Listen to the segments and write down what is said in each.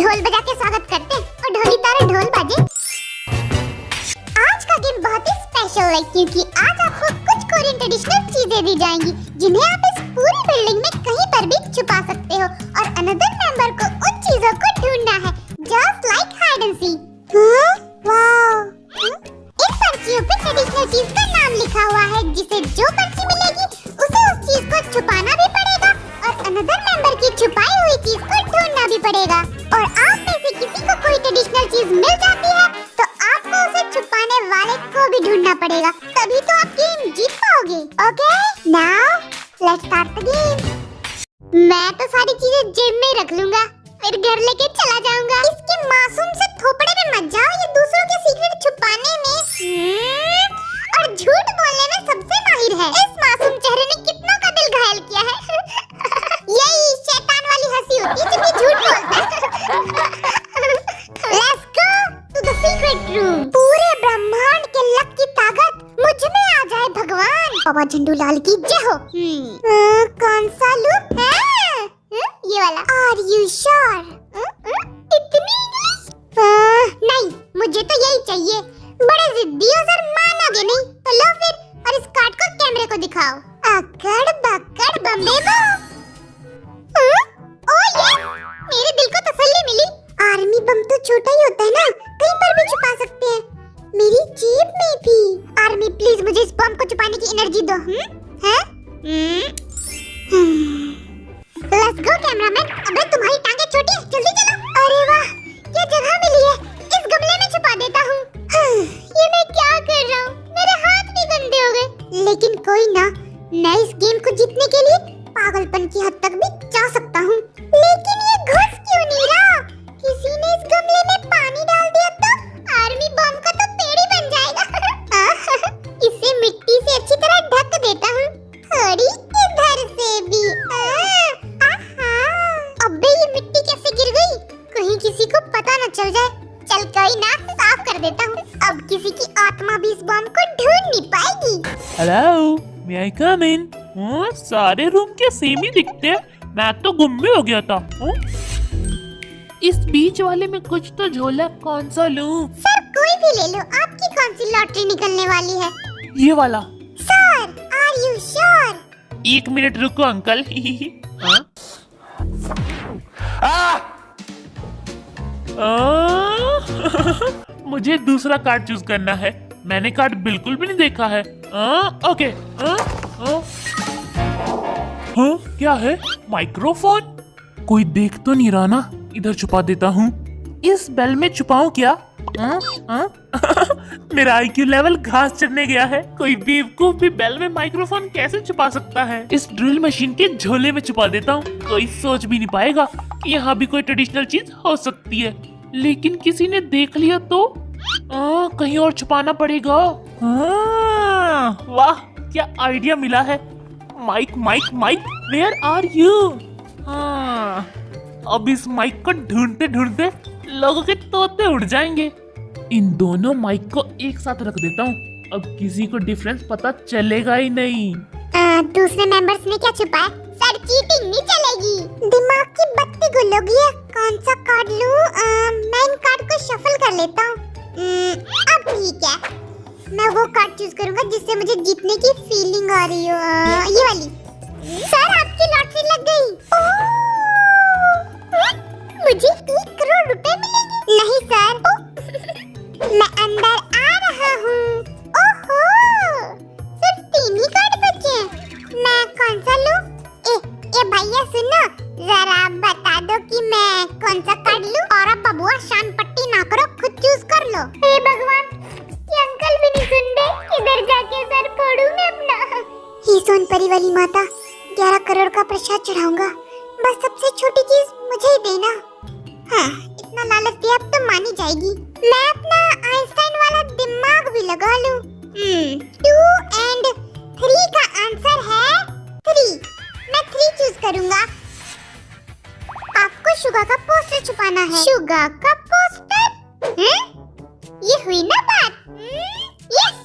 ढोल बजा के स्वागत करते और ढोली तारा ढोल बाजे। आज का गेम बहुत ही स्पेशल है क्योंकि आज आपको कुछ कोरियन ट्रेडिशनल चीजें दी जाएंगी जिन्हें आप इस पूरी बिल्डिंग में कहीं पर भी छुपा सकते हो और अनदर मेंबर को उन चीजों को ढूंढना है, just like hide and seek. Wow! इन पर्चियों पे ट्रेडिशनल चीज का नाम लिखा हुआ है जिसे जो पर्ची मिलेगी उसे उस चीज को छुपाना भी पड़ेगा और अनदर मेंबर की छुपाई हुई चीज को ढूंढना भी पड़ेगा। और आप में से किसी को कोई ट्रेडिशनल चीज मिल जाती है तो आपको उसे छुपाने वाले को भी ढूंढना पड़ेगा, तभी तो आप गेम जीत पाओगे। Okay, now let's start the game. मैं तो सारी चीजें जेब में रख लूंगा, फिर घर लेके चला जाऊंगा। इसके मासूम से थोपड़े में मत जाओ, ये दूसरों के सीक्रेट छुपाने में और झूठ बोलने में सबसे माहिर है। इस मासूम चेहरे ने कितनों का दिल घायल किया है। यही शैतान वाली हंसी होती है जब ये झूठ बोलता है। Let's go to the secret room। पूरे ब्रह्मांड के लक की ताकत मुझ में आ जाए भगवान। बाबा झंडू लाल की जय हो। कौन सा लूप है? ये वाला। Are you sure? इतनी इंग्लिश? नहीं, मुझे तो यही चाहिए। बड़े जिद्दी हो सर, मानोगे नहीं तो लो फिर, और इस कार्ड को कैमरे को दिखाओ। अकड़ बकड़ बम्बे बो। ओह यस, मेरे दिल को तसल्ली मिली। आर्मी बम तो छोटा ही होता है ना, कहीं पर भी छुपा सकते हैं। मेरी जेब में भी। आर्मी प्लीज मुझे इस बम को छुपाने की एनर्जी दो। हैं? Let's go cameraman. अबे तुम्हारी टांगे छोटी है, जल्दी चलो। अरे वाह, क्या जगह मिली है। इस गमले में छुपा देता हूँ। ये मैं क्या कर रहा हूँ, मेरे हाथ भी गंदे हो गए। लेकिन कोई ना, मैं इस गेम को जीतने के लिए पागलपन की हद तक भी जा सकता हूँ। लेकिन ये घुस क्यों नहीं रहा? किसी ने इस गमले में पानी डाल दिया तो आर्मी बम का तो पेड़ ही बन जाएगा। इसे मिट्टी से अच्छी तरह ढक देता हूँ, थोड़ी इधर से भी। अबे ये मिट्टी कैसे गिर गई? कहीं किसी को पता न चल जाए। चल कोई ना, साफ कर देता हूँ। अब किसी की आत्मा भी इस बम को ढूंढ नहीं पाएगी। हेलो, मे आई कम इन? सारे रूम के सेम ही दिखते हैं, मैं तो गुम भी हो गया था। इस बीच वाले में कुछ तो झोला, कौन सा लूं? सर कोई भी ले लो, आपकी कौन सी लॉटरी निकलने वाली है? ये वाला। Sir are you sure? 1 minute रुको अंकल। मुझे दूसरा कार्ड चूज करना है, मैंने कार्ड बिल्कुल भी नहीं देखा है। ओके। क्या है? माइक्रोफोन? कोई देख तो नहीं रहा ना? इधर छुपा देता हूँ। इस बेल में छुपाऊं क्या? मेरा आईक्यू लेवल घास चढ़ने गया है। कोई बेवकूफ भी बेल में माइक्रोफोन कैसे छुपा सकता है? इस ड्रिल मशीन के झोले में छुपा देता हूँ, कोई सोच भी नहीं पाएगा कि यहाँ भी कोई ट्रेडिशनल चीज हो सकती है। लेकिन किसी ने देख लिया तो कहीं और छुपाना पड़ेगा। वाह, क्या आइडिया मिला है। Mike Mike Mike, where are you? अब इस माइक को ढूंढते ढूंढते लोगों के तोते उड़ जाएंगे। इन दोनों माइक को एक साथ रख देता हूँ, अब किसी को डिफरेंस पता चलेगा ही नहीं। दूसरे मेंबर्स ने क्या छुपाया? सर चीटिंग नहीं चलेगी। दिमाग की बत्ती गुल हो गई है। कौन सा कार्ड लूं? मैं इन कार्ड को शफल कर लेता हूँ। अब ठीक है, मैं वो कार्ड चूज करूंगा जिससे मुझे जीतने की फीलिंग आ रही हो। ये वाली। सर आपकी लॉटरी लग गई। मुझे 1 करोड़ रुपए मिलेंगे। नहीं सर, मैं अंदर आ रहा हूँ। ओहो, सिर्फ 3 ही कार्ड बचे हैं। मैं कौन सा लूं? ए भैया सुनो, जरा बता दो कि मैं कौन सा कार्ड लूं। और अब बबुआ शान पट्टी ना करो, खुद चूज कर लो। हे भगवान, ये अंकल भी नहीं सुन रहे। किधर जाके सर फोड़ूं मैं अपना? ही सोन परी वाली माता, 11 करोड़ का प्रसाद चढ़ाऊंगा। बस सबसे छोटी चीज मुझे ही देना। हाँ, इतना लालच दिया अब तो मानी जाएगी। मैं अपना आइंस्टाइन वाला दिमाग भी लगा लूं। 2 और 3 का आंसर है 3। मैं 3 चूज करूंगा। आपको शुगा का पोस्टर छुपाना है। शुगा का पोस्टर? ये हुई ना बात? यस।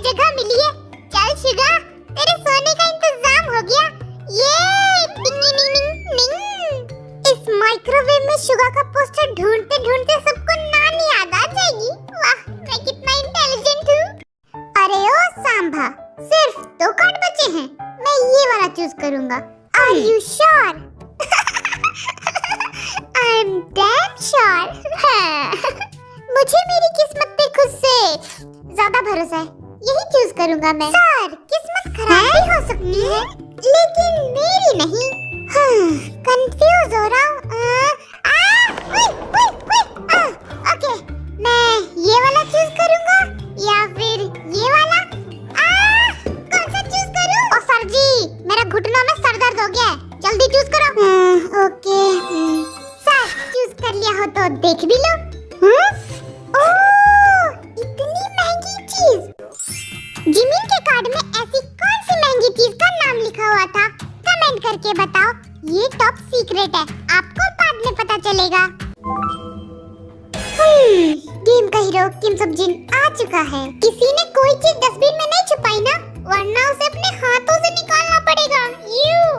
जगह मिली है। चल शिगा, तेरे सोने का इंतजाम हो गया। ये टिंग टिंग टिंग टिंग। इस माइक्रोवेव में शुगा का पोस्टर ढूंढते ढूंढते सबको नानी याद आ जाएगी। वाह, मैं कितना इंटेलिजेंट हूँ। अरे ओ सांभा, सिर्फ 2 कार्ड बचे हैं। मैं ये वाला चूज करूंगा। Are you sure? I'm damn sure. मुझे मेरी किस्मत पे खुद से ज्यादा भरोसा है। यही चूज करूंगा मैं। सर, किस्मत खराब भी हो सकती है, लेकिन मेरी नहीं। कंफ्यूज हो रहा हूँ। ओके, मैं ये वाला चूज करूंगा या फिर ये वाला। कौन सा चूज करूं? ओ सर जी, मेरा घुटनों में सर दर्द हो गया है। जल्दी चूज करो। ओके सर, चूज कर लिया हो तो देख भी लो। ओह, इतनी महंगी चीज। जिमिन के कार्ड में ऐसी कौन सी महंगी चीज का नाम लिखा हुआ था? कमेंट करके बताओ। ये टॉप सीक्रेट है, आपको बाद में पता चलेगा। गेम का हीरो किम सब जिन आ चुका है। किसी ने कोई चीज डस्टबिन में नहीं छुपाई ना, वरना उसे अपने हाथों से निकालना पड़ेगा।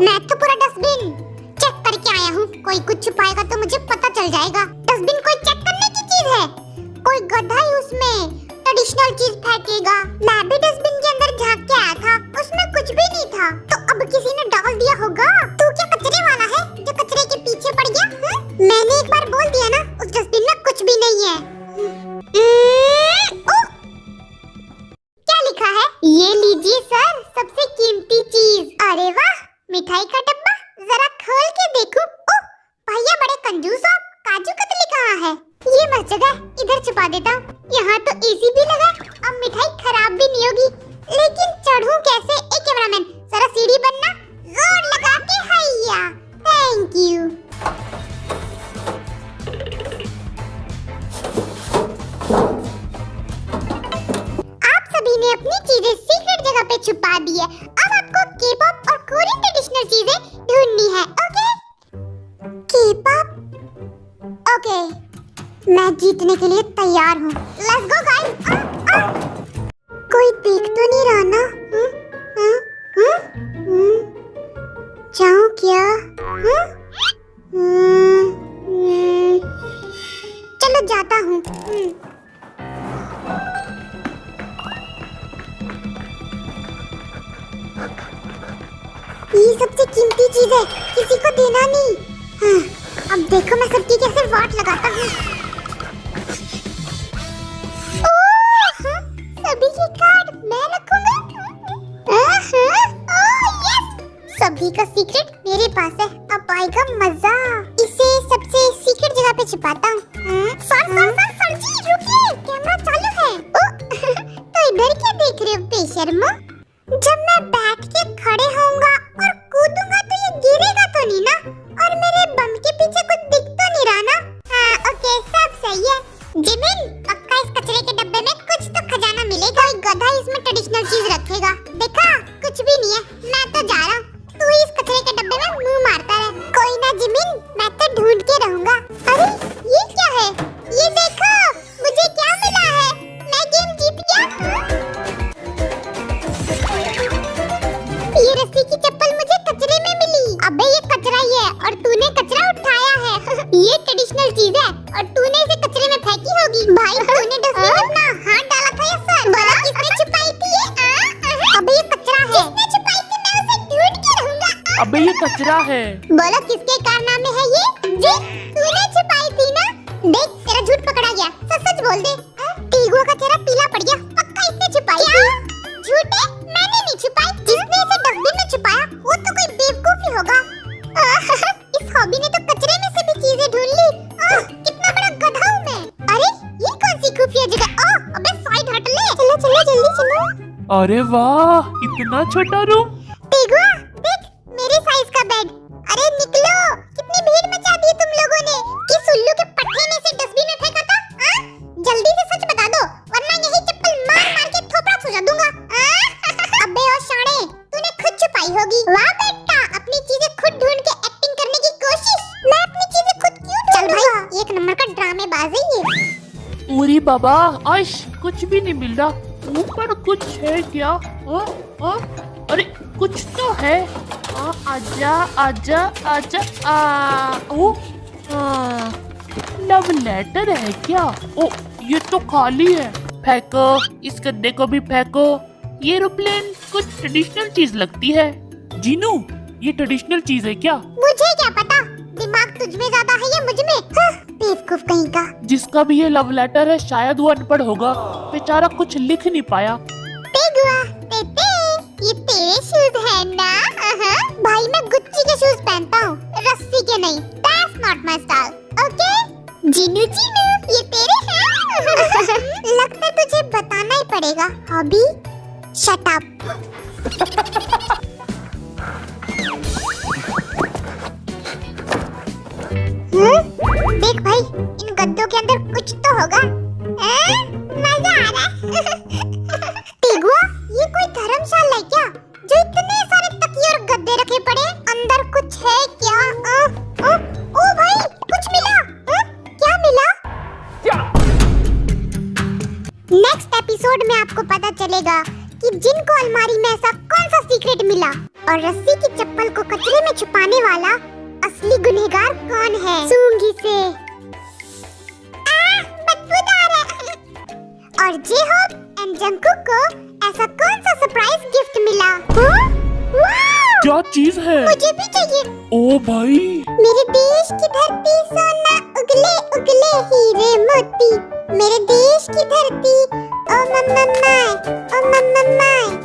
मैं तो पूरा डस्टबिन चेक करके आया हूँ। कोई कुछ छुपाएगा तो मुझे पता चल जाएगा। डस्टबिन कोई चेक करने की चीज है? कोई गधा ही उसमें ट्रेडिशनल चीज फेंकेगा। मैं भी डस्टबिन के अंदर झांक के आया था, उसमें कुछ भी नहीं था। तो अब किसी ने डाल दिया होगा। तू क्या कचरे वाला है जो कचरे के पीछे पड़ गया? मैंने एक बार बोल दिया ना, उस डस्टबिन में कुछ भी नहीं है। क्या लिखा है? ये लीजिए सर, सबसे कीमती चीज। अरे वाह, मिठाई का डब्बा। जरा खोल के देखूं। ओह, भैया बड़े कंजूस हो। काजू कतली कहाँ है? ये मस्त जगह, इधर छुपा देता हूँ। यहाँ तो एसी भी लगा, अब मिठाई खराब भी नहीं होगी। लेकिन चढ़ूं कैसे? ए कैमरामैन, जरा सीढ़ी बनना। जोर लगा के हैया। Thank you. सभी ने अपनी चीजें सीक्रेट जगह पे छुपा दी है। अब आपको के-पॉप और कोरियन ट्रेडिशनल चीजें ढूंढनी है। ओके? के-पॉप? ओके, मैं जीतने के लिए तैयार हूँ। Let's go guys. कोई देख तो नहीं रहा ना? जाऊँ क्या? चलो जाता हूँ। ये सबसे कीमती चीज है, किसी को देना नहीं। अब देखो मैं सबकी कैसे वाट लगाता हूँ। सभी के कार्ड मैं रखूंगा। सभी का सीक्रेट मेरे पास है, अब आएगा मजा। इसे सबसे सीक्रेट जगह पे छिपाता हूँ। सर जी रुकिए, कैमरा चालू है। तो इधर क्या देख रहे हो बेशर्मो? जब मैं बैठ के खड़े होऊंगा और कूदूंगा तो ये गिरेगा तो नहीं ना? और मेरे बम के पीछे कुछ दिख तो नहीं रहा ना? हाँ ओके, सब सही है। जिमिन, पक्का इस कचरे के डब्बे में कुछ तो खजाना मिलेगा। कोई गधा इसमें ट्रेडिशनल चीज रखेगा। देखा, कुछ भी नहीं है। मैं तो जा रहा हूँ, तू इस कचरे के डब्बे में मुंह मारता रहे। कोई ना जिमिन, मैं तो ढूंढ के रहूंगा। अरे ये क्या है? ये देखो, मुझे क्या मिला है। मैं गेम जीत गया। ये रस्सी की चप्पल मुझे कचरे में मिली। अबे ये कचरा ही है और तूने कचरा उठाया है। ये ट्रेडिशनल चीज है और तूने इसे कचरे में फेंकी होगी। भाई तूने डस्टबिन में अपना हाथ डाला था या सर? बोला किसने छुपाई थी ये? अबे ये कचरा है। किसने छुपाई थी? मैं उसे ढूंढ के रहूंगा। अबे ये कचरा है। बोला किसके कारनामे है ये? जी, तूने छुपाई थी ना? देख, तेरा झूठ पकड़ा गया। सच सच बोल दे। टीगो का चेहरा पीला पड़ गया। पक्का इसने छुपाई थी। झूठे, मैंने नहीं छुपाई। जिसने इसे डस्टबिन में छुपाया वो तो कोई बेवकूफ ही होगा। इस हॉबी ने तो कचरे में से भी चीजें ढूंढ ली। कितना बड़ा गधा हूँ मैं। अरे ये कौन सी खुफिया जगह? अबे साइड हट ले। चलो चलो जल्दी चलो। अरे वाह, इतना छोटा रूम। टीगो देख, मेरे साइज का बेड। अरे निकलो, कितनी भीड़ मचा दी तुम लोगों ने। किस उल्लू के पट्टे ने इसे डस्टबिन में फेंका था? जल्दी से सच बता दो, वरना यही चप्पल मार मार के थोपड़ा सुझा दूंगा। अबे ओ शाणे, तूने खुद छुपाई होगी। वाह बेटा, अपनी चीजें खुद ढूंढ के एक्टिंग करने की कोशिश। मैं अपनी चीजें खुद क्यों ढूंढूंगा? चल भाई, एक नंबर का ड्रामेबाज है ये। अरे बाबा, आश कुछ भी नहीं मिल रहा। ऊपर कुछ है क्या? अरे कुछ तो है। आजा आजा आजा। लव लेटर है क्या? ओ ये तो खाली है। फेंको, इस गद्दे को भी फेंको। ये एरोप्लेन कुछ ट्रेडिशनल चीज लगती है। जीनू, ये ट्रेडिशनल चीज है क्या? मुझे क्या पता, दिमाग तुझ में ज्यादा है या मुझ में? बेवकूफ कहीं का। जिसका भी ये लव लेटर है शायद वो अनपढ़ होगा, बेचारा कुछ लिख नहीं पाया। तेगुआ, तेते, ये तेरे शूज है ना? भाई मैं गुच्ची के शूज पहनता हूँ, रस्सी के नहीं। That's not my style, okay? Jinu Jinu, ये तेरे हैं? लगता है तुझे बताना ही पड़ेगा। Hobby, shut up. देख भाई, इन गद्दों के अंदर कुछ तो होगा। मजा आ रहा है। तेगुआ, ये कोई धर्मशाला है क्या, जो इतने सारे तकिए और गद्दे रखे पड़े? अंदर कुछ है क्या? ओ भाई, कुछ मिला। क्या मिला? नेक्स्ट एपिसोड में आपको पता चलेगा कि जिनको अलमारी में ऐसा कौन सा सीक्रेट मिला और रस्सी की चप्पल को कचरे में छुपाने वाला असली गुनहगार कौन है। सूंगी से बदबूदार है। और जे-होप एंड जंगकुक को ऐसा कौन सा सरप्राइज गिफ्ट मिला? वाव! क्या चीज है? मुझे भी चाहिए। ओ भाई, मेरे देश की धरती सोना, उगले उगले हीरे मोती। मेरे देश की धरती, ओ मम्मा माय, ओ मम्मा माय।